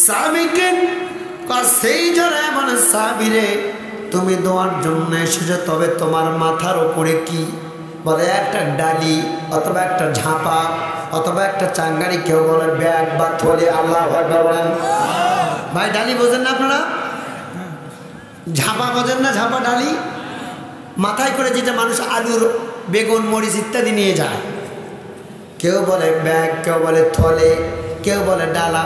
সাহাবীকে সেই যারা মানে সাহাবীরে তুমি দোয়ার জন্য এসেছো, তবে তোমার মাথার উপরে কি? বলে একটা ডালি অথবা একটা ঝাঁপা অথবা একটা চাঙ্গারি, কেউ বলে ব্যাগ বা থলে। আল্লাহ বলেন ভাই, ডালি বোঝেন না আপনারা? ঝাঁপা বোঝেন না? ঝাঁপা ডালি মাথায় করে যেটা মানুষ আলুর বেগুন মরিচ ইত্যাদি নিয়ে যায়। কেউ বলে ব্যাগ, কেউ বলে থলে, কেউ বলে ডালা।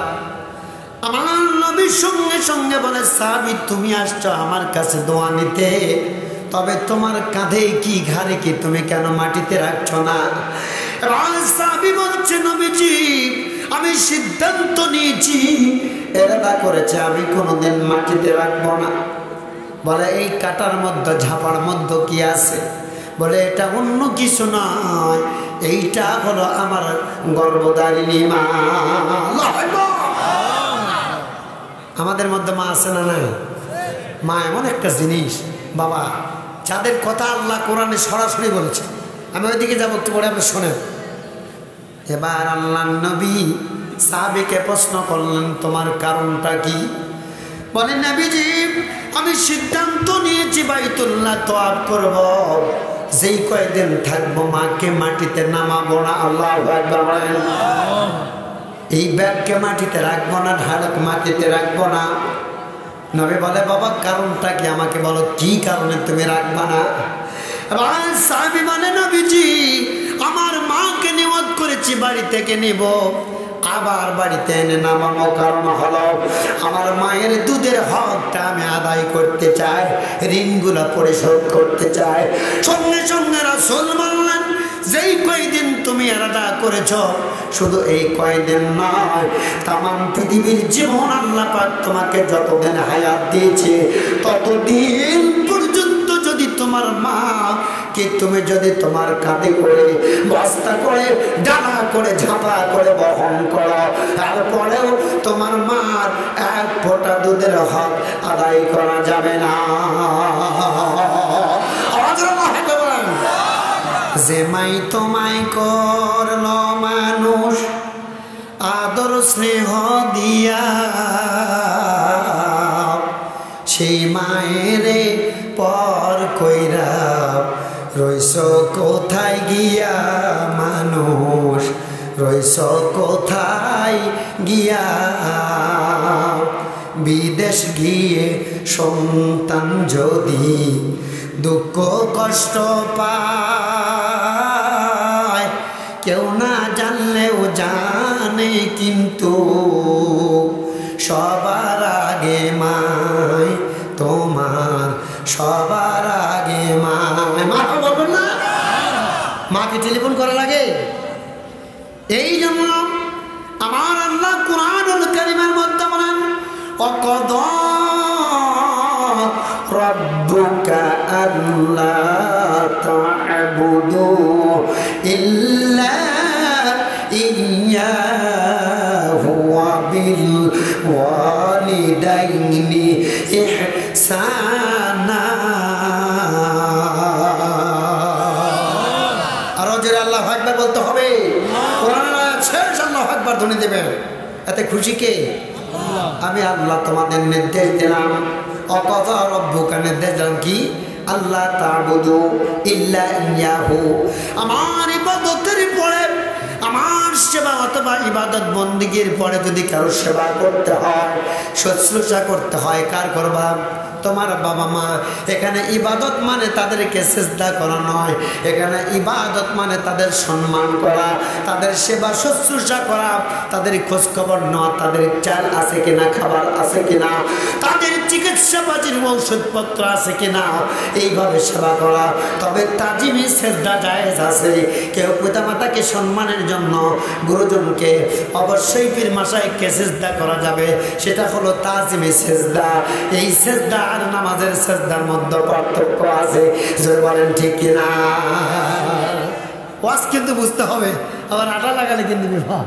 আমার নবীর সঙ্গে সঙ্গে বলে সাহাবী তুমি আসছো আমার কাছে দোয়া নিতে, তবে তোমার কাঁধে কি ঘাড়ে কি, তুমি কেন মাটিতে রাখছো না? এবার সাহাবী বলছে নবীজি আমি সিদ্ধান্ত নিয়েছি, এরাদা করেছে আমি কোনোদিন মাটিতে রাখবো না। বলে এই কাটার মধ্যে ঝাপার মধ্যে কি আছে? বলে এটা অন্য কিছু নয়, এইটা হলো আমার গর্ভধারিণী মা। আমাদের মধ্যে মা আছে না নাই? মা এমন একটা জিনিস বাবা, যাদের কথা আল্লাহ কোরআনে সরাসরি বলেছে। আমি ওইদিকে যাবো, একটু পরে আপনি শোনেন। এবার আল্লাহ নবী সাহাবীকে প্রশ্ন করলেন তোমার কারণটা কি? বলে নবীজি আমি সিদ্ধান্ত নিয়েছি বাইতুল্লাহ তওয়াফ করব, যেই কয়েকদিন থাকবো মাকে মাটিতে নামাবো না। আল্লাহু আকবার বলেন। এই ব্যাগকে মাটিতে রাখবো না, ঢালক মাটিতে রাখবো না। নবী বলে বাবা কারণটা কি আমাকে বলো, কি কারণে তুমি রাখবা না? সাহাবী মানে নবীজি আমার মাকে নিয়ত করেছি বাড়ি থেকে নিব, আবার বাড়িতে এনে নামানো, কারণ হলো আমার মায়ের দুধের হকটা আমি আদায় করতে চাই, ঋণগুলো পরিশোধ করতে চাই। সঙ্গে সঙ্গে রাসূল বললেন যেই কয়দিন তুমি এরাদা করেছ, শুধু এই কয়দিন নয়, তামাম পৃথিবীর জীবন আল্লাহ পাক তোমাকে যতদিন হায়াত দিয়েছে ততদিন পর্যন্ত যদি তোমার মা কে তুমি যদি তোমার কাঁধে করে বস্তা করে ডালা করে ঝাঁপা করে বহন করো, তারপরেও তোমার মার এক ফোঁটা দুধের হক আদায় করা যাবে না। যে মাই তোমায় করল মানুষ আদর স্নেহ দিয়া, সেই মায়েরে পর কইরা রইস কোথায় গিয়া মানুষ, রইস কোথায় গিয়া? বিদেশ গিয়ে সন্তান যদি দুঃখ কষ্ট পায়, কেউ না জানলেও জানে কিন্তু সবার আগে মায় তোমার, সবার আগে মায়। মা বলবেন না? মাকে টেলিফোন করা লাগে। এই জন্য আমার আল্লাহ কুরআনুল কারীমের মধ্যে বলেন ওয়াকাদা রাব্বুকা আল্লা তা'বুদু ইল্লা ইয়্যাহু ওয়া বিল ওয়ালিদাইনি ইহসানা। আরো জোরে আল্লাহু আকবার বলতে হবে। কোরআনের আয়াত শেষ আল্লাহু আকবার ধ্বনি দেবেন। এতে খুশি কে? আমি আল্লাহ তোমাদের নির্দেশ দিলাম, ওয়াকাদা রাব্বুকা নির্দেশ দিলাম কি? আল্লাহ তা'বুদু ইল্লা ইয়্যাহু, আমার ইবাদতের পরে আমার সেবা অথবা ইবাদত বন্দেগীর পরে যদি কারো সেবা করতে হয়, শুশ্রূষা করতে হয়, কার করবা? তোমার বাবা মা। এখানে ইবাদত মানে তাদেরকে সিজদা করা নয়, এখানে ইবাদত মানে তাদের সম্মান করা, তাদের সেবা শুশ্রূষা করা, তাদের খোঁজ খবর নেওয়া, তাদের চাল আছে কিনা, খাবার আছে কিনা, তাদের চিকিৎসা বাজির ঔষধপত্র আছে কিনা, এইভাবে সেবা করা। তবে তাজিমি সিজদা জায়েজ আছে। কেউ পিতামাতাকে সম্মানের জন্য গুরুজনকে অবশ্যই পীর মাশায়েখকে সিজদা করা যাবে, সেটা হলো তাজিমি সিজদা। এই সিজদা আর নামাজের সিজদার মধ্যে পার্থক্য আছে, যদি বলেন ঠিক কিনা। ওয়াজ কিন্তু বুঝতে হবে, আবার আটা লাগালে কিন্তু বিপদ।